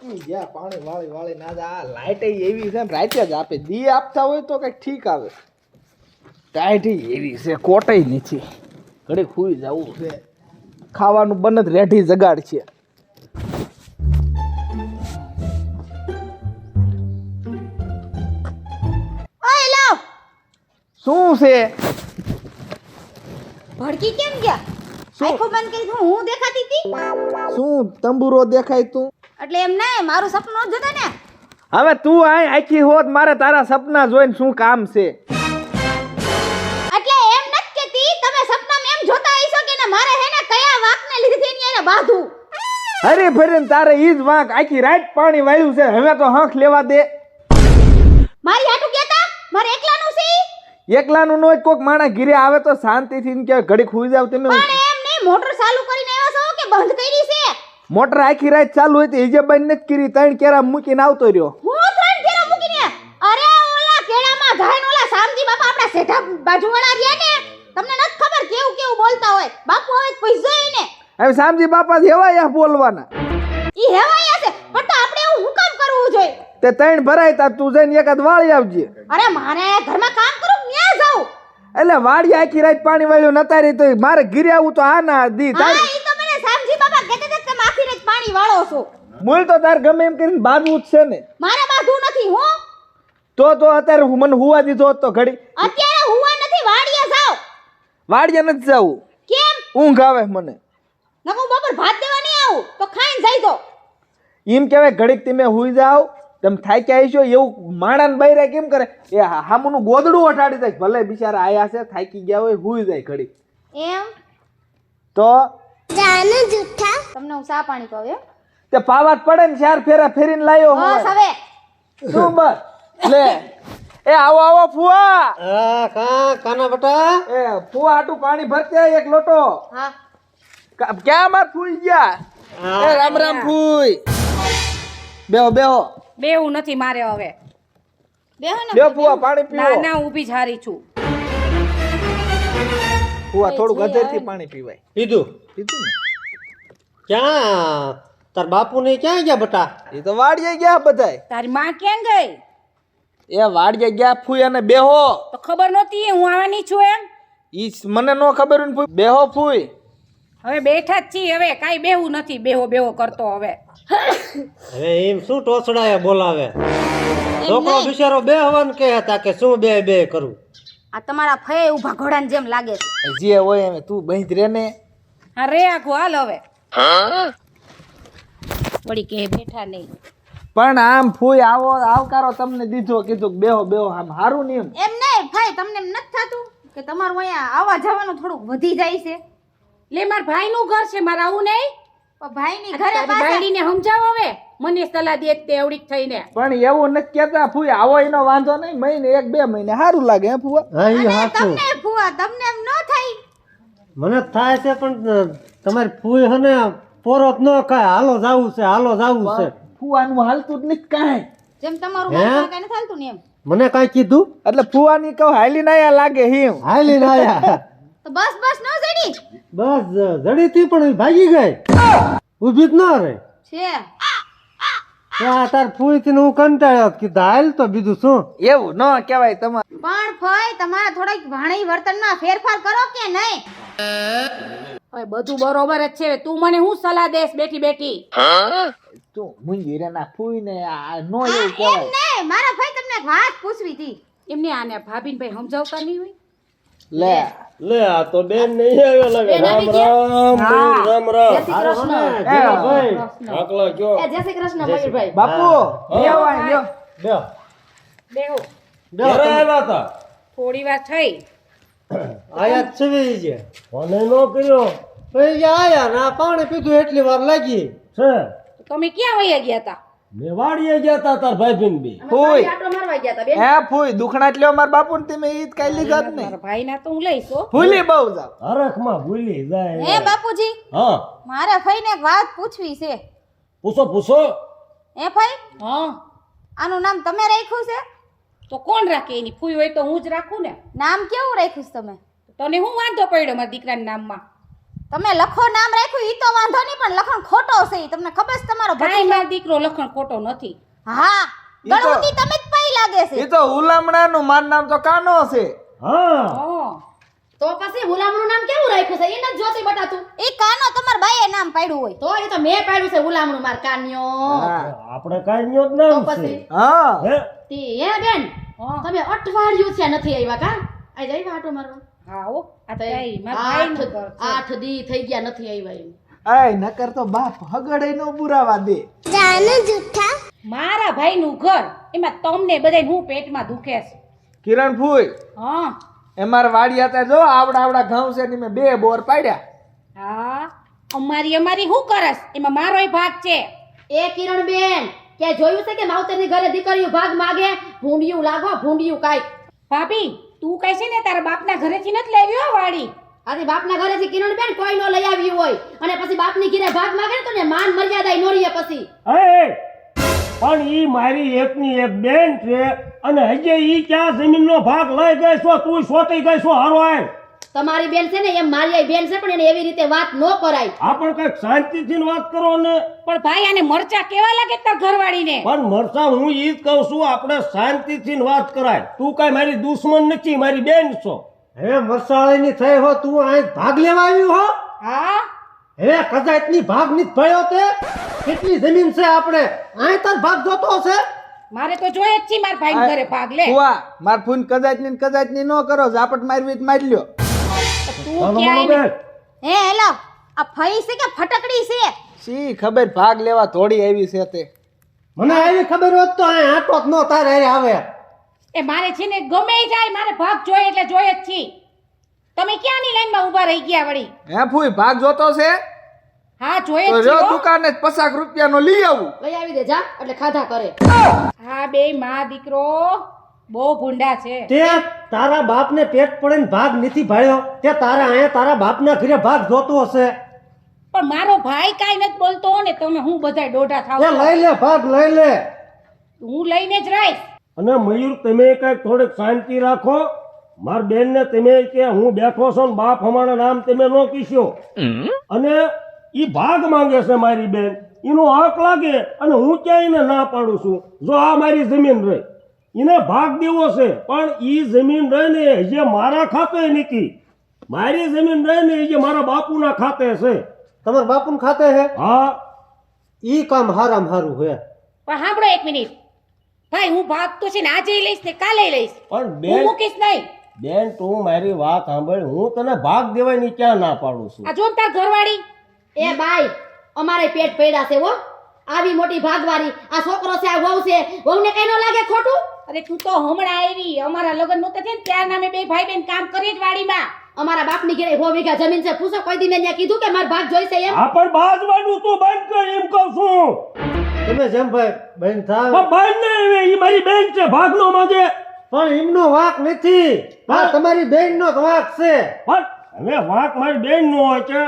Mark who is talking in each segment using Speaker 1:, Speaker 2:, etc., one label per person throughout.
Speaker 1: જ્યાં પાણી વાળી વાળી ના જાય આ લાઈટ એવી છે ને રાતે જ આપે દી આપતા હોય તો કઈક ઠીક આવે ટાઈટ એવી છે કોટાઈ નથી ઘડી ખુઈ જવું છે ખાવાનું બને જ રેઢી જગાડ છે
Speaker 2: ઓય લાવ
Speaker 1: શું છે
Speaker 2: ભડકી કેમ ગયા આંખો બંધ કરી હું દેખાતી હતી
Speaker 1: શું તંબુરો દેખાય તું
Speaker 2: એટલે એમ નહીં મારું સપનું જ જોતા ને
Speaker 1: હવે તું આય આખી હોત મારે તારા સપના જોઈને શું કામ છે
Speaker 2: એટલે એમ નથી કેતી તમે સપનામાં એમ જોતા હશો કે ને મારે હે ને કયા વાકને લીધે એની એને બાંધું
Speaker 1: હરી ફરીને તારે ઈ જ વાંક આખી રાત પાણી વાળ્યું છે હવે તો હંખ લેવા દે
Speaker 2: મારી હાટુ કેતા મારે એકલાનું છે ઈ?
Speaker 1: એકલાનું નો કોક માણા ઘીરે આવે તો શાંતિથી ને કે ઘડી ખુઈ જાવ તમે
Speaker 2: પણ એમ નહીં મોટર ચાલુ કરીને આવ્યો છો કે બંધ કરી છે
Speaker 1: મોટર આખી રાત ચાલુ હતી ઈજે બંધ નથી કરી ત્રણ કેરા મૂકીને આવતો રહ્યો
Speaker 2: હું ત્રણ કેરા મૂકીને અરે ઓલા કેળામાં ગાયન ઓલા શામજી બાપા આપણા સેઠા બાજુવાળા રહ્યા ને તમને નથી ખબર કેવું કેવું બોલતા હોય બાપુ હવે પૈસા એને
Speaker 1: હવે શામજી બાપા જેવા બોલવાના
Speaker 2: ઈ હેવાયા છે પણ તો આપણે એવું હું કામ કરવું જોઈએ
Speaker 1: તે ત્રણ ભરાય તા તું જઈને એકાદ વાળી આવજે
Speaker 2: અરે મારે ઘરમાં કામ કરું ન્યા જાઉં
Speaker 1: એટલે વાડી આખી રાત પાણી વાળ્યું નતા રહી તો મારે ઘીરે આવું તો આ ના દી
Speaker 2: હા ઈ તો મને શામજી બાપા કહેતા હતા કે તમે આખી રાત પાણી વાળો છો
Speaker 1: મૂળ તો તાર ગમે એમ કરીને બાંધવું જ છે ને
Speaker 2: મારે બાંધવું નથી હું
Speaker 1: તો અત્યારે હું મને હુવા દીધો હોત તો ઘડી
Speaker 2: અત્યારે હુવા નથી વાડીએ જાવ
Speaker 1: વાડીએ નથી જવું
Speaker 2: કેમ
Speaker 1: ઊંઘ આવે મને
Speaker 2: નકો બપોર ભાત દેવા નહીં આવું તો ખાઈને જઈ દો
Speaker 1: એમ કહેવાય ઘડીક તમે હુઈ જાવ તમે થાક્યા આવીશો એવું માણાને બૈરા કેમ કરે એ હામુનું ગોદડું ઓઠાડી જાય ભલે બિચારા આયા છે થાકી ગયા હોય હુઈ જાય ઘડીક
Speaker 2: એમ
Speaker 1: તો
Speaker 2: જાને જુઠ્ઠા તમને હું સા પાણી કહું એમ
Speaker 1: તે પાવાત પડે ને ચાર ફેરા ફેરીને લાયો
Speaker 2: બસ હવે
Speaker 1: શું બસ લે એ આવો આવો ફુવા
Speaker 3: કાના બટા
Speaker 1: એ ફુવા આટું પાણી ભરતે એક લોટો
Speaker 2: હા
Speaker 1: ક્યાં માર ફૂઈ ગયા એ રામ રામ ફૂઈ બેહો બેહો
Speaker 4: બેવું નથી મારે હવે
Speaker 2: બેહો ને
Speaker 1: બેહો ફુવા પાણી
Speaker 4: ના
Speaker 1: પીવો
Speaker 4: ના ઊભી જ હારી છું
Speaker 1: ફુવા થોડું ગધેરથી પાણી પીવાય
Speaker 3: પીધું
Speaker 1: પીધું ને
Speaker 3: ક્યાં તાર બાપુ ને ક્યાં ગયા બટા
Speaker 1: એ તો વાડીએ ગયા બધાય
Speaker 4: તારી માં ક્યાં ગઈ
Speaker 1: એ વાડીએ ગયા ફૂઈ અને બેહો
Speaker 4: તો ખબર નહોતી હું આવવાની છું એમ
Speaker 1: ઈ મને નો ખબર હોય ને ફૂઈ બેહો ફૂઈ
Speaker 4: હવે બેઠા જ છીએ હવે કાંઈ બેહવું નથી બેહો બેહો કરતો હવે
Speaker 3: હવે એમ શું ટોસડાએ બોલાવે છોકરો બિચારો બે હવન કે હતા કે શું બે બે કરું
Speaker 2: આ તમારા ફય ઊભા ઘોડાની જેમ લાગે છે
Speaker 1: જે હોય એમ તું બંધ રે ને
Speaker 4: હા રે આખો હાલ હવે વળી કે બેઠા નહીં
Speaker 1: પણ આમ ફૂઈ આવો આવકારો તમને દીધો કીધું કે બેહો બેહો આમ હારું નહીં
Speaker 2: એમ નહીં ફાઈ તમને એમ નથી થતું કે તમારું અહીંયા આવવા જવાનું થોડુંક વધી જાય છે
Speaker 4: લે માર ભાઈનું ઘર છે મારે આવું નહીં
Speaker 2: પણ ભાઈની
Speaker 4: આ
Speaker 2: ઘરે
Speaker 4: તારી
Speaker 2: પાછા
Speaker 4: બાયડીને સમજાવો હવે મને સલાહ દે તે એવડીક થઈને
Speaker 1: પણ એવું નથી કેતા ફૂઈ આવો એનો વાંધો નહીં મહિને એક બે મહિને સારું લાગે હે ફુવા
Speaker 3: હા ઈ
Speaker 2: અને
Speaker 3: હાચું
Speaker 2: તમને ફુવા તમને એમ ન થાય
Speaker 3: મને થાય છે પણ તમારી ફૂઈ હને પોરોત ન કાય હાલો જાવું છે હાલો જાવું છે
Speaker 1: ફુવાનું હાલતું જ નથી કાંઈ
Speaker 2: જેમ તમારું
Speaker 3: હે?
Speaker 2: માથું કાંઈ નથી હાલતું ને એમ
Speaker 3: મને કાંઈ કીધું
Speaker 1: એટલે ફુવાની કહું હાલી ના લાગે હિમ
Speaker 3: હાલી ના આયા
Speaker 2: તો બસ બસ ન જડી
Speaker 3: બસ જડી તી પણ ઈ ભાગી ગઈ ઊભી જ ન રહે
Speaker 2: છે
Speaker 3: આ તાર ફૂઈ થી હું કંટાળ્યો કીધું હાલ તો બીજું શું
Speaker 1: એવું ન કહેવાય તમારે
Speaker 2: પણ ફય તમારા થોડાક વાણી વર્તનમાં ફેરફાર કરો કે નહીં
Speaker 4: હવે બધું બરોબર જ છે તું મને હું સલાહ દેસ બેઠી બેઠી
Speaker 1: તું મુંજી રે ના ફૂઈ ને આ નો
Speaker 2: હા,
Speaker 1: એવું
Speaker 2: એમ
Speaker 1: કહેવાય
Speaker 2: નહીં મારા ભાઈ તમને એક વાત પૂછવી હતી
Speaker 4: એમને આને ભાભીને ભાઈ સમજાવતા નહીં હોય
Speaker 1: લે
Speaker 3: લે આ તો બેન નહીં આવ્યો લાગે
Speaker 4: બેન આવી ગયા?
Speaker 3: રામ રામ
Speaker 4: જય શ્રી કૃષ્ણ.
Speaker 3: ભાઈ આકલા કયો
Speaker 4: એ જય શ્રી કૃષ્ણ મયુરભાઈ
Speaker 1: બાપુ લ્યો આ લ્યો
Speaker 3: બે
Speaker 4: બેહો
Speaker 3: ઘરે આવ્યા હતા
Speaker 4: થોડી વાર થઈ
Speaker 3: આયા છવી છે મને નો કર્યો પછી આયા ને આ પાણી પીધું એટલી વાર લાગી છે
Speaker 4: તમે ક્યાં વયા ગયા હતા
Speaker 3: મેં વાડીએ ગયા તા તાર ભાઈ બેન બી
Speaker 4: અમે
Speaker 1: ફોય.
Speaker 4: ખાલી આટો મારવા ગયા હતા બેન
Speaker 1: હે ફૂઈ દુખણા જ લ્યો માર બાપુ ને તમે ઈ જ કાઈ લીધા જ નહીં
Speaker 4: મારા ભાઈના તો હું લઈશ હો.
Speaker 1: ભૂલી બહુ જાવ
Speaker 3: હરખમાં ભૂલી
Speaker 2: હે
Speaker 3: જાય
Speaker 2: બાપુજી
Speaker 3: હા
Speaker 2: મારા ભાઈને એક વાત પૂછવી છે
Speaker 3: પૂછો પૂછો
Speaker 2: હે ભાઈ
Speaker 4: હા
Speaker 2: આનું નામ તમે રાખ્યું છે
Speaker 4: તો કોણ રાખે એની ફૂઈ હોય તો હું જ રાખું ને
Speaker 2: નામ કેવું રાખ્યું છે તમે
Speaker 4: તને હું વાંધો પડ્યો મારા દીકરાના નામમાં
Speaker 2: તમે લખો નામ રાખ્યું ઈ તો વાંધો નહીં, પણ લખણ ખોટો છે ઈ તમને ખબર છે તમારો
Speaker 4: કાંઈ
Speaker 2: ભત્રીજો?
Speaker 4: મારો દીકરો લખણ ખોટો નથી.
Speaker 2: હા
Speaker 1: ઈ તો-
Speaker 2: ગળુતી તમે જ પાઈ લાગે
Speaker 1: એ
Speaker 2: છે.
Speaker 1: તો હુલામણાનું મારું નામ તો કાનો છે.
Speaker 3: હા
Speaker 4: હં.
Speaker 5: તો પછી ગુલામનું નામ કેવું રાખ્યું છે? એને જ જોતી બટાતું.
Speaker 2: ઈ કાનો તમાર બાઈએ નામ પાડ્યું હોય.
Speaker 5: તો એ તો મેં પાડ્યું છે ગુલામનું માર કાન્યો.
Speaker 1: હા.
Speaker 3: આપણે કાંઈ ન્યો જ નામ
Speaker 5: તો
Speaker 3: છે
Speaker 5: પછી
Speaker 1: હા
Speaker 3: હે
Speaker 5: તી હે બેન
Speaker 4: હં.
Speaker 5: તમે અઠવાડિયું થયા નથી આવ્યા કા? આઈ જાય આટો મારવા.
Speaker 4: હા હો આ
Speaker 5: તો
Speaker 4: તારી મારા ભાઈનું ઘર છે.
Speaker 5: 8 દી થઈ ગયા નથી આવ્યા એમ.
Speaker 1: આય નકર તો બાપ હગડે નો પુરાવા દે.
Speaker 4: મારા ભાઈનું ઘર એમાં તમને બધાય હું પેટમાં દુખે છે.
Speaker 1: કિરણ ફૂઈ
Speaker 4: હા
Speaker 1: અમાર વાડી હતા જો આવડા ઘઉં છે ને મેં 2 બોર પાડ્યા.
Speaker 4: હા અમારી શું કરસ એમાં મારોય ભાગ છે.
Speaker 5: એ કિરણ બેન કે જોયું છે કે માવતરની ઘરે દીકરીઓ ભાગ માગે? ભૂંડિયું લાગો ભૂંડિયું કાંઈક.
Speaker 4: ભાભી તું કઈ છે ને તારા બાપના ઘરેથી નથી લાવી હો વાડી.
Speaker 5: આથી બાપના ઘરેથી કિરણ બેન કોઈ નો લઈ આવ્યું હોય અને પછી બાપની ઘરે ભાગ માગે ને તો ને માન મર્યાદા નો રહે પછી.
Speaker 3: એ પણ ઈ મારી એકની એક બેન છે અને હજે ઈ ક્યાં જમીનનો ભાગ લઈ ગઈ છો? તું સોટી ગઈ છો હરવાય?
Speaker 5: તમારી બેન છે ને એમ મારી બેન છે પણ એને એવી રીતે વાત ન કરાય.
Speaker 3: આપણ કઈક શાંતિથી વાત કરો ને.
Speaker 4: પણ ભાઈ આને મરચા કેવા લાગે તાર ઘરવાળીને?
Speaker 3: પણ મરસા હું ઈ જ કહું છું આપણે શાંતિથી વાત કરાય. તું કઈ મારી દુશ્મન નથી, મારી બેન છો.
Speaker 6: હે મરસાળીની થઈ હો તું અહીં ભાગ લેવા આવ્યું હો?
Speaker 4: હા
Speaker 6: હે કદાચની ભાગ ની ભયો તે કેટલી જમીન છે આપણે અહીં તાર ભાગ જોતો છે?
Speaker 4: મારે તો જોઈએ જ છે મારા ભાઈ ઘરે ભાગ લે.
Speaker 1: ફુવા માર ફૂન કદાચની નો કરો ઝાપટ મારવી જ મારી લ્યો.
Speaker 4: તું
Speaker 3: ચાલો
Speaker 4: ક્યાંય
Speaker 3: બેન.
Speaker 2: હે હેલો આ ફઈ છે કે ફટકડી છે?
Speaker 1: શી ખબર ભાગ લેવા થોડી આવી છે તે.
Speaker 6: મને આવી ખબર હોત તો અહીં આટો જ નો તારે હારે આવે.
Speaker 4: એ મારે છે ને ગમે ઈ જાય મારે ભાગ જોઈએ એટલે જોઈએ જ છે. તમે ક્યાંની લાઈનમાં ઊભા રહી ગયા વળી?
Speaker 1: હે ફૂઈ ભાગ જોતો છે
Speaker 4: હા જોઈએ
Speaker 1: તો
Speaker 4: જ છે
Speaker 1: જો
Speaker 4: હો.
Speaker 1: દુકાને 50 રૂપિયાનો લઈ આવું.
Speaker 5: લઈ આવી દે જા એટલે ખાધા કરે.
Speaker 4: હા બે માં દીકરો બહુ ભૂંડા છે.
Speaker 6: તે તારા બાપને પેટ પડે ભાગ નથી ભાળ્યો તે તારા અહીંયા તારા બાપના ઘરે ભાગ જોતો હશે.
Speaker 4: પણ મારો ભાઈ કાઈ નથી બોલતો ને તમે હું બધાય દોઢા થાવ
Speaker 6: તે
Speaker 4: છો.
Speaker 6: લઈ લે ભાગ લઈ લે.
Speaker 4: હું લઈને જ રહીશ.
Speaker 3: અને મયુર તમે કઈક થોડીક શાંતિ રાખો. માર બેન ને તમે કે હું બેઠો છો ને બાપ અમારા નામ તમે નો કીશો. અને ઈ ભાગ માંગે છે મારી બેન, એનો હક લાગે અને હું ક્યાં એને ના પાડું છું? જો આ મારી જમીન રહી એને ભાગ દેવો છે પણ ઈ જમીન રહી ને જે મારા ખાતે નથી. મારી જમીન રહી ને જે મારા બાપુના ખાતે છે.
Speaker 6: તમારા બાપુને ખાતે હે?
Speaker 3: હા
Speaker 6: ઈ કામ હારામ હારું હે.
Speaker 4: પણ સાંભળો એક મિનિટ ભાઈ હું ભાગ તો છે ને આજે લઈશ ને કાલે લઈશ.
Speaker 3: પણ
Speaker 4: હું
Speaker 3: બેન
Speaker 4: મૂકીશ નહીં.
Speaker 3: બેન તું મારી વાત સાંભળ, હું તને ભાગ દેવાની ક્યાં ના પાડું છું?
Speaker 4: આ જો ને તાર ઘરવાળી
Speaker 5: એ બાઈ અમારે પેટ પડ્યા છે હો. આવી મોટી ભાગવારી આ છોકરો છે આ વહુ છે. વહુને કઈ ન લાગે ખોટું?
Speaker 4: અરે તું તો હમણાં આવી અમારા લગ્ન નહોતા થયા ને ત્યારના અમે બે ભાઈ બેન કામ કરીએ જ વાડીમાં.
Speaker 5: અમારા બાપની ઘરે 100 વીઘા જમીન છે. પૂછો કોઈ દી મેં ત્યાં કીધું કે માર ભાગ જોઈશે એમ?
Speaker 3: આ પણ બાજવાનું તું બંધ કર એમ કહું છું.
Speaker 6: તમે જેમ ભાઈ બેન થાવ
Speaker 3: પણ બંધ નહીં હવે, ઈ મારી બેન છે, ભાગ નો માંગે.
Speaker 6: પણ એમનો વાંક નથી. આ તમારી બેન નો વાંક છે.
Speaker 3: પણ હવે વાંક મારી બેન નો હોય કે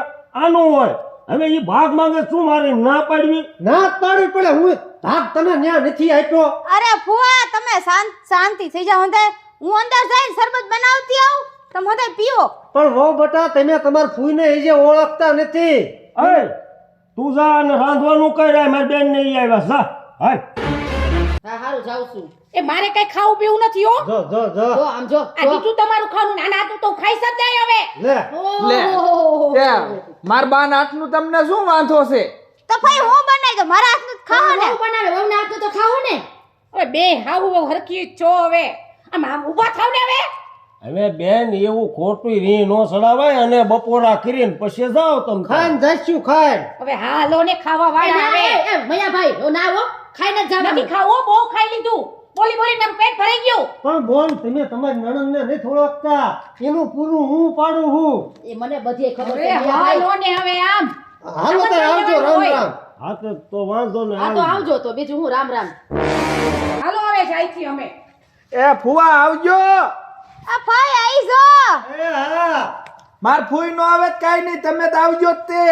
Speaker 3: આનો હોય? હવે ઈ ભાગ માંગે શું મારે ના પાડવી?
Speaker 6: ના જ પાડવી પડે. હું ભાગ તને ન્યા નથી આપ્યો.
Speaker 2: અરે ફુવા તમે શાંતિ થઈ જાઓ. હું અંદર જઈને શરબત બનાવતી આવું તમે બધા પીઓ.
Speaker 6: પણ વહુ બટા તમે તમારા ફૂઈને એ જે ઓળખતા નથી.
Speaker 3: એ તું જા અને રાંધવાનું કઈ રહ્યા, મારી બેન ને ઈ આવ્યા જા. હાલ
Speaker 5: હા હારું જાઉં છું.
Speaker 4: એ મારે કઈ ખાવું પીવું નથી હો.
Speaker 6: જો જો જો
Speaker 5: જો આમ જો
Speaker 4: આ દીકરું તમારું ખાવાનું નાના હાથનું તો ખાઈ જ જાય હવે.
Speaker 6: લે
Speaker 1: લે
Speaker 5: ઓહો.
Speaker 1: ત્યાં માર બાન આટલું તમને શું વાંધો છે?
Speaker 2: તો ભાઈ હું બનાવી દઉં મારા હાથનું જ ખાઓ ને.
Speaker 5: વહુ બનાવે વહુને હાથનું તો ખાવું ને.
Speaker 4: હવે બે હાવું હરખી જ છો હવે. આમ ઊભા થાવ ને હવે.
Speaker 3: હવે બેન એવું ખોટું રી નો સડાવાય અને બપોરા કરીને પછી જાઓ તમે.
Speaker 6: ખાઈને જઈશું ખાઈને.
Speaker 4: હવે હાલો ને ખાવા વાળા હવે.
Speaker 5: એ મયાભાઈ ઓ ના હો ખાઈને જ
Speaker 4: નથી
Speaker 5: જવાનું.
Speaker 4: ખાવું બહુ ખાઈ લીધું. બોલી બોલી મારું પેટ ભરાઈ ગયું.
Speaker 6: પણ બોલ તમે તમારી નણંદને નથી ઓળખતા. એનું પૂરું હું પાડું હું.
Speaker 5: એ મને બધી ખબર
Speaker 4: હવે
Speaker 5: છે મયાભાઈ.
Speaker 4: હાલો ને હવે આમ.
Speaker 6: હાલો તો આવજો રામ રામ.
Speaker 3: હા તો વાંધો ને
Speaker 5: હા તો આવજો તો બીજું હું રામ રામ.
Speaker 4: હાલો હવે જાય છીએ અમે.
Speaker 1: એ ફુવા આવજો.
Speaker 2: આ ભાઈ આઈ જો.
Speaker 6: એ હા
Speaker 1: માર ફૂઈ નો આવે તો કાઈ નહીં, તમે તો આવજો જ તે.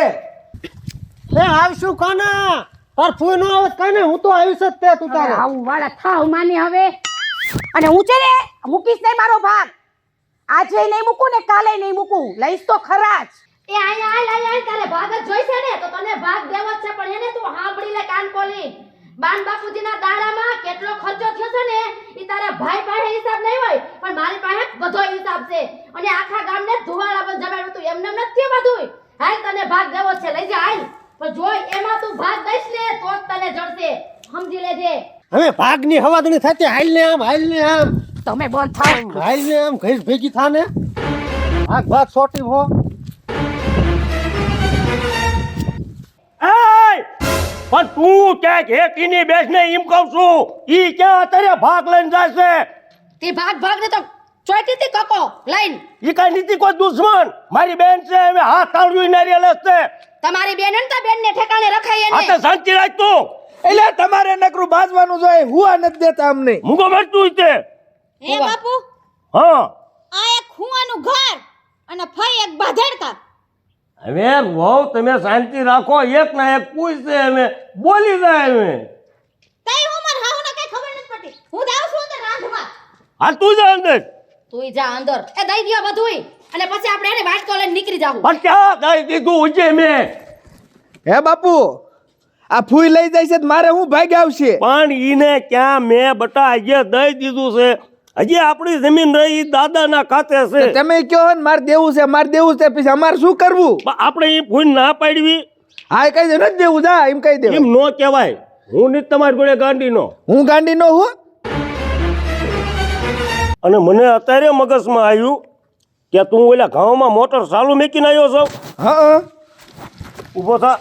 Speaker 6: એ આવશું કાના. તાર ફૂઈ નો આવે કાને હું તો આવીશ જ તે તું તારે.
Speaker 4: આવું વાળા થાવ માને હવે. અને હું છે ને મૂકીશ નહીં મારો ભાગ. આજે નહીં મૂકું ને કાલે નહીં મૂકું. લઈશ તો ખરા જ.
Speaker 5: એ આય તારે ભાગ જ જોઈશે ને તો તને ભાગ દેવો જ છે પણ એને તું સાંભળી લે કાન ખોલી બાન બાપુજીના દાડામાં કેટલો ખર્ચો થયો છે ને ઈ તારા ભાઈ પાસે હિસાબ નહીં હોય પણ મારી પાસે બધો હિસાબ છે અને આખા ગામને ધુવાળા પર જમાડ્યું તું એમને નથી બધું હાલ તને ભાગ દેવો જ છે લઈ જા હાલ પણ જોઈ એમાં તું ભાગ દઈશ ને તો જ તને જડશે સમજી લેજે
Speaker 6: હવે ભાગની હવાદણી થતી હાલ ને આમ
Speaker 4: તમે બંધ થાવ
Speaker 6: હાલ ને આમ ઘર ભેગી થાને ભાગ સોટી હો
Speaker 3: પણ તું ક્યાંક હેતીની બેસને એમ કહું છું ઈ ક્યાં અત્યારે ભાગ લઈને જશે
Speaker 5: તે ભાગ ને તો ચોઈટી થી કકો લઈને
Speaker 3: ઈ કઈ નીતિ કોઈ દુશ્મન મારી બેન છે હવે હાથ કાઢવી નારી લસતે
Speaker 5: તમારી બેન ને તો બેન ને ઠેકાણે રખાય
Speaker 3: આ તો
Speaker 5: એને
Speaker 3: શાંતિ રાખ તું
Speaker 1: એટલે તમારે નકરું બાજવાનું જોઈએ હુવા નથી દેતા અમને
Speaker 3: મૂકો મરતું તે
Speaker 2: હે બાપુ
Speaker 3: હા
Speaker 2: આ એક ખુવાનું ઘર અને ફઈ એક બાધડકા
Speaker 3: હવે વહુ તમે શાંતિ રાખો એક ના એક પૂછશે અમે બોલી જાય અમે
Speaker 2: તઈ હું મન હાઉને કઈ ખબર નથી પડતી હું જાઉં છું અંદર રાંધવા
Speaker 3: હાલ તું જા અંદર
Speaker 5: તું જા અંદર એ દઈ દ્યો બધુંય અને પછી આપણે એને વાટકો લઈને નીકળી જાવું
Speaker 3: પણ ક્યાં દઈ દીધું ઉજે મેં
Speaker 1: હે બાપુ આ ફૂઈ લઈ જાય છે તો મારે હું ભાગ આવશે
Speaker 3: પણ ઈને ક્યાં મેં બટા આજે દઈ દીધું છે હજી આપણી જમીન રહી ઈ દાદાના ખાતે છે
Speaker 1: તમે કહો ને મારે દેવું છે પછી અમારે શું કરવું
Speaker 3: પણ આપણે ઈ ફૂન ના પાડવી
Speaker 1: હા કહી દે નથી દેવું જા એમ કહી દે
Speaker 3: એમ નો કહેવાય હું નહીં તમારી જોડે ગાંડીનો
Speaker 1: હું ગાંડી નો હું
Speaker 3: અને મને અત્યારે મગજમાં આવ્યું કે તું ઓલા ગામમાં મોટર ચાલુ મૂકીને આવ્યો છો
Speaker 1: હા
Speaker 3: ઊભો થા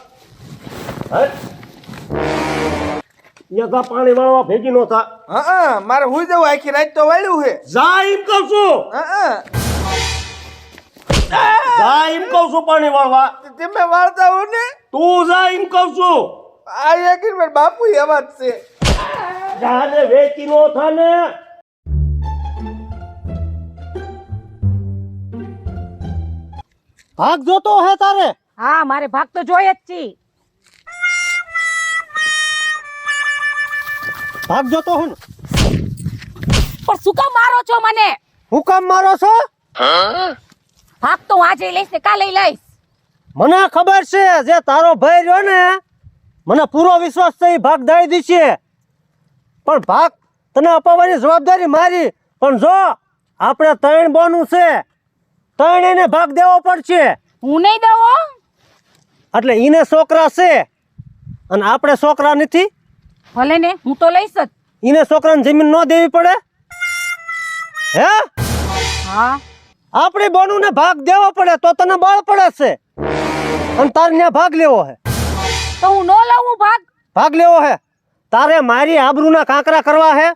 Speaker 3: હે યથા પાણી વાળવા ભેગી નો થા
Speaker 1: હા મારે હું જવું આખી રાત તો વાળ્યું છે
Speaker 3: જા એમ કહું છું
Speaker 1: હા
Speaker 3: જા એમ કહું છું પાણી વાળવા
Speaker 1: તમે વાળતા હો ને
Speaker 3: તું જા એમ કહું છું
Speaker 1: આ એક બાપુ એવા જ છે
Speaker 3: જાને વેચી નો થા ને
Speaker 6: ભાગ જોતો હે તારે
Speaker 4: હા મારે ભાગ તો જોઈએ જ છી
Speaker 6: ભાગ જોતો હું
Speaker 4: પણ શું કામ મારો છો મને
Speaker 6: હું કામ મારો છો
Speaker 4: ભાગ તો હું આજે લઈશ ને કાલે લઈશ
Speaker 6: મને ખબર છે જે તારો ભાઈ રહ્યો ને મને પૂરો વિશ્વાસ છે ઈ ભાગ દઈ દીશે પણ ભાગ તને અપાવવાની જવાબદારી મારી પણ જો આપણે 3 બોનું છે 3 એને ભાગ દેવો પડશે
Speaker 4: હું નહીં દઉં
Speaker 6: એટલે ઈને છોકરા છે અને આપણે છોકરા નથી
Speaker 4: ભલે ને હું તો લઈશ જ
Speaker 6: ઈને છોકરાને જમીન ન દેવી પડે હે
Speaker 4: હા
Speaker 6: આપણી બોનુને ભાગ દેવો પડે તો તને બળ પડે છે અને તારે ત્યાં ભાગ લેવો હે
Speaker 4: તો હું નો લઉં ભાગ
Speaker 6: લેવો હે તારે મારી આબરૂના કાંકરા કરવા હે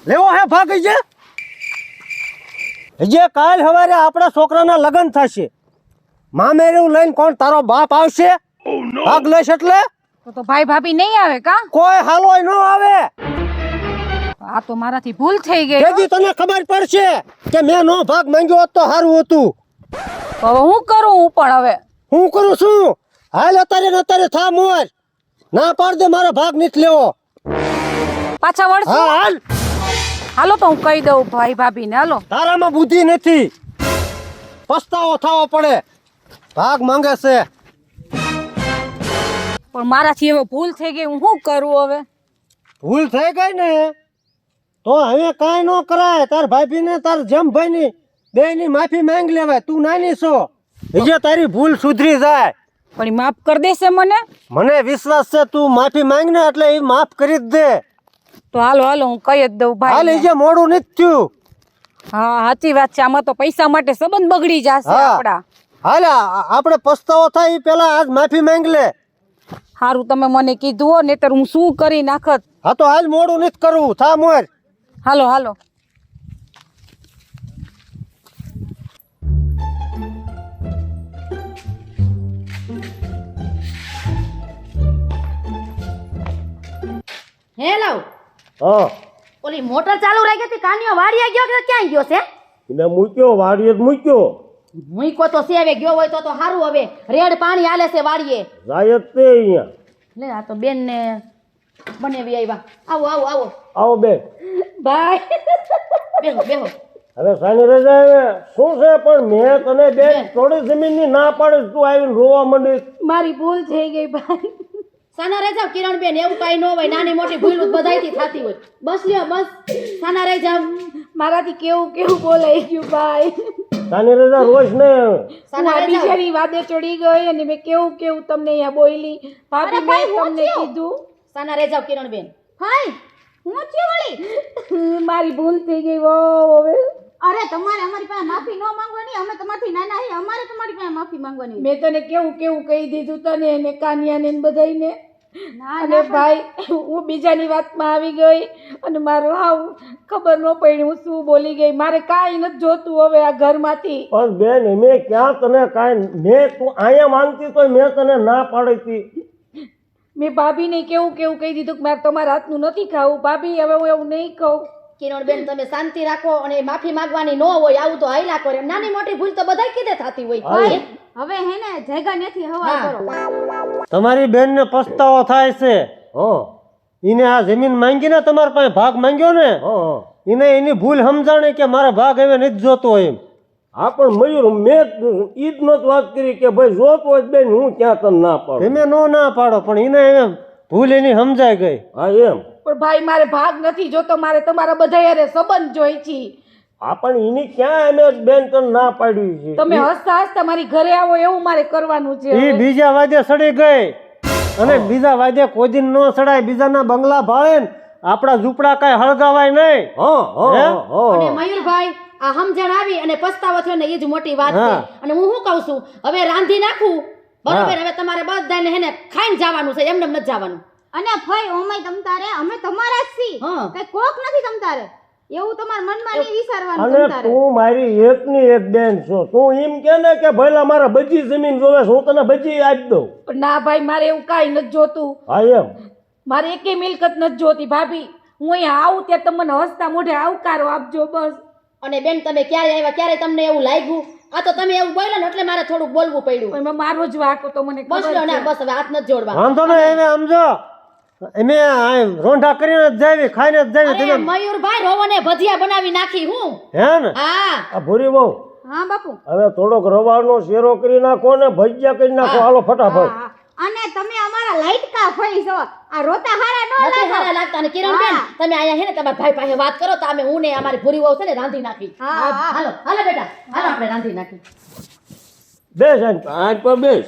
Speaker 6: લેવો હે ભાગ હજે કાલ સવારે આપણા છોકરાના લગ્ન થશે મામેરું લઈને કોણ તારો બાપ આવશે ભાગ લઈશ એટલે
Speaker 4: તો ભાઈ ભાભી નહીં આવે કા
Speaker 6: કોઈ હાલોય ન આવે
Speaker 4: આ તો મારાથી ભૂલ થઈ ગઈ
Speaker 6: તેથી તને ખબર પડશે કે મેં નો ભાગ માંગ્યો હોત તો સારું હતું
Speaker 4: તો હવે હું કરું હું પણ હવે
Speaker 6: હું કરું છું હાલ અત્યારે થા મોર ના પાડ દે મારો ભાગ નથી લેવો
Speaker 4: પાછા
Speaker 6: હા
Speaker 4: વળશું
Speaker 6: હાલ
Speaker 4: હાલો તો હું કહી દઉં ભાઈ ભાભી ને હાલો
Speaker 6: તારામાં બુદ્ધિ નથી પસ્તાવો થવો પડે ભાગ માંગે છે
Speaker 4: પણ મારાથી હવે ભૂલ થઈ ગઈ હું શું કરું હવે
Speaker 6: ભૂલ થઈ ગઈ ને તો હવે કાંઈ ન કરાય તાર ભાભીને તાર જેમ ભાઈની બેયની માફી માંગ લેવાય તું નાની છો હજે તારી ભૂલ સુધરી જાય
Speaker 4: પણ ઈ માફ કરી દેશે મને
Speaker 6: વિશ્વાસ છે તું માફી માંગ ને એટલે એ માફ કરી જ દે
Speaker 4: તો હાલો હું કહી જ દઉં
Speaker 6: હાલ
Speaker 4: ભાઈ
Speaker 6: હજે મોડું નથી થયું
Speaker 4: હા સાચી વાત છે આમાં તો પૈસા માટે સંબંધ બગડી જશે
Speaker 6: હા.
Speaker 4: આપડા
Speaker 6: હાલ આપણે પસ્તાવો થાય એ પેલા આજ માફી માંગ લે
Speaker 4: હારું તમે મને કીધું હો નહીતર હું શું કરી નાખત
Speaker 6: હા તો હાલ મોડું નથી કરવું થા મોર
Speaker 4: હાલો
Speaker 5: હે લાવ
Speaker 3: હા
Speaker 5: ઓલી મોટર ચાલુ રાખી હતી કાનિયો વાડીએ ગયો કે ક્યાં ગયો છે
Speaker 3: એને મૂક્યો વાડીએ જ મૂક્યો
Speaker 5: મૂકો તો સેવે ગયો હોય તો સારું હવે રેડ પાણી હાલે છે વાડીએ
Speaker 3: જાય જ તે અહીંયા
Speaker 5: લે આ તો બેન ને બનેવી આવ્યા આવો
Speaker 3: આવો બે
Speaker 5: ભાઈ બેહો
Speaker 3: હવે સાની રજા હવે શું છે પણ મેં તને બેન થોડી જમીનની ના પાડીશ તું આવીને રોવા માંડીશ.
Speaker 4: મારી ભૂલ થઈ ગઈ ભાઈ.
Speaker 5: સાના રહી જાવ કિરણબેન, એવું કાંઈ ન હોય, નાની મોટી ભૂલ બધાયથી થતી હોય. બસ લ્યો બસ, સાના રહી જાવ.
Speaker 4: મારાથી કેવું કેવું બોલાઈ ગયું ભાઈ.
Speaker 3: સાની રજા રોજ ને
Speaker 4: હું
Speaker 5: સાના
Speaker 4: આ
Speaker 5: રહી જાવ.
Speaker 4: બિચારી વાદે ચડી ગઈ અને મેં કેવું કેવું તમને અહીંયા બોલી. ભાભી
Speaker 2: અરે
Speaker 4: મેં
Speaker 2: ભાઈ, હું
Speaker 4: તમને
Speaker 2: થયું?
Speaker 4: કીધું.
Speaker 5: સાના રહી જાવ કિરણબેન.
Speaker 2: ભાઈ હું થયું વળી?
Speaker 4: મારી ભૂલ થઈ ગઈ વો હવે.
Speaker 2: અરે તમારે અમારી પાસે માફી ન માંગવાની, અમે તમારથી નાના છીએ, અમારે તમારી પાસે માફી માંગવાની.
Speaker 4: મેં તને કેવું કેવું કહી દીધું તને ને કાનિયાને ને બધાયને.
Speaker 2: ના
Speaker 4: અને ભાઈ હું બીજાની વાતમાં આવી ગઈ અને મારું હાવ ખબર ન પડી હું શું બોલી ગઈ. મારે કાંઈ નથી જોતું હવે આ ઘરમાંથી.
Speaker 3: પણ બેન મેં ક્યાં તને કાંઈ મેં તું અહીંયા માંગતી તો મેં તને ના પાડી હતી.
Speaker 4: મેં ભાભીને કેવું કેવું કહી દીધું કે મારે તમારા હાથનું નથી ખાવું. ભાભી હવે હું એવું નહીં ખાઉં.
Speaker 5: કિરણબેન તમે શાંતિ રાખો અને માફી માંગવાની ન હોય, આવું તો હાયલા કરે. નાની મોટી ભૂલ તો બધાય કીધે થતી હોય.
Speaker 2: ભાઈ હવે હે ને જયગા નથી હવા
Speaker 5: હા.
Speaker 2: કરો.
Speaker 6: તમારી બેનને પસ્તાવો થાય છે.
Speaker 3: હા
Speaker 6: એને આ જમીન માંગીને તમારા પાસે ભાગ માંગ્યો ને,
Speaker 3: હા
Speaker 6: એને એની ભૂલ સમજાણે કે મારા ભાગ હવે નથી જોતો એમ.
Speaker 3: હા પણ મયુર મેં ઈ જ નહોતી વાત કરી કે ભાઈ જોતો હોય બેન હું ક્યાં તને ના પાડું.
Speaker 6: તમે નો ના પાડો પણ એને એમ ભૂલ એની સમજાઈ ગઈ.
Speaker 3: હા એમ
Speaker 4: પણ ભાઈ મારે ભાગ નથી જોતો, મારે તમારા બધા યારે સંબંધ જોઈ છે.
Speaker 3: હા પણ એની ક્યાં અમે બેન તને ના પાડવી છે.
Speaker 4: તમે હસતા હસતા મારી ઘરે આવો એવું મારે કરવાનું છે
Speaker 6: એ
Speaker 4: હવે.
Speaker 6: બીજા વાદે સડી ગઈ અને બીજા વાદે કોઈ દિન નો સડાય. બીજાના બંગલા ભાળે ને આપણા ઝૂંપડા કાંઈ હળગાવાય નહીં.
Speaker 3: હા
Speaker 6: હે?
Speaker 3: હા
Speaker 5: અને
Speaker 3: હા
Speaker 5: મયુરભાઈ આ સમજણ આવી અને પસ્તાવો થયો ને એ જ મોટી વાત છે.
Speaker 6: હા.
Speaker 5: અને હું શું કહું છું, હવે રાંધી નાખું બરોબર. હવે તમારે બધાને હેને ખાઈને જવાનું છે, એમને નથી જવાનું.
Speaker 2: અને ભાઈ ઓમાય તમતારે અમે તમારા જ છીએ,
Speaker 5: હા.
Speaker 2: કઈ કોક નથી તમતારે. એવું તમારા મનમાં નહીં વિચારવાનું
Speaker 3: અને
Speaker 2: તમતારે.
Speaker 3: તું મારી એકની એક બેન છો. તું એમ કે ને કે ભઈલા મારે બધી જમીન જોવે છે, હું તને બધી આપી દઉં.
Speaker 4: પણ ના ભાઈ મારે એવું કાંઈ નથી જોતું.
Speaker 3: હા એમ
Speaker 4: મારે એકેય મિલકત નથી જોતી. ભાભી હું અહીંયા આવું ત્યારે તમે મને હસતા મોઢે આવકારો આપજો બસ.
Speaker 5: અને બેન તમે ક્યારે આવ્યા, ક્યારે તમને એવું લાગ્યું? આ તો તમે એવું બોલ્યા ને એટલે મારે થોડુંક બોલવું પડ્યું.
Speaker 4: પણ એમાં મારો જ વાંક હતો મને
Speaker 5: બસ
Speaker 4: ખબર
Speaker 5: લો ના,
Speaker 4: છે.
Speaker 5: બસ હવે હાથ નથી જોડવા.
Speaker 6: વાંધો ને એને સમજો અમે રોંઢા કરીને જ જાવી, ખાઈને જ જાવી.
Speaker 5: અરે
Speaker 6: તમે
Speaker 5: મયુરભાઈ રોવને ભજીયા બનાવી નાખી હું.
Speaker 6: હે ને
Speaker 5: હા
Speaker 3: આ ભૂરી બહુ
Speaker 2: હા બાપુ.
Speaker 3: હવે થોડોક રવાનો શેરો કરી નાખો ને ભજીયા કરી નાખો. હાલો ફટાફટ.
Speaker 2: હા. અને તમે અમારા લાઈટકા ભાઈ છો, આ રોતા હારા નો
Speaker 5: નથી
Speaker 2: લાગો.
Speaker 5: સારા લાગતા. અને કિરણબેન
Speaker 2: હા.
Speaker 5: તમે અહીંયા હે ને તમારા ભાઈ પાસે વાત કરો તો અમે હું ને અમારી ભૂરી વહુ છે ને રાંધી નાખી.
Speaker 2: હા, હા.
Speaker 5: હાલો હાલો બેટા, હાલો આપણે રાંધી નાખી.
Speaker 3: બેસ આજ પર બેસ.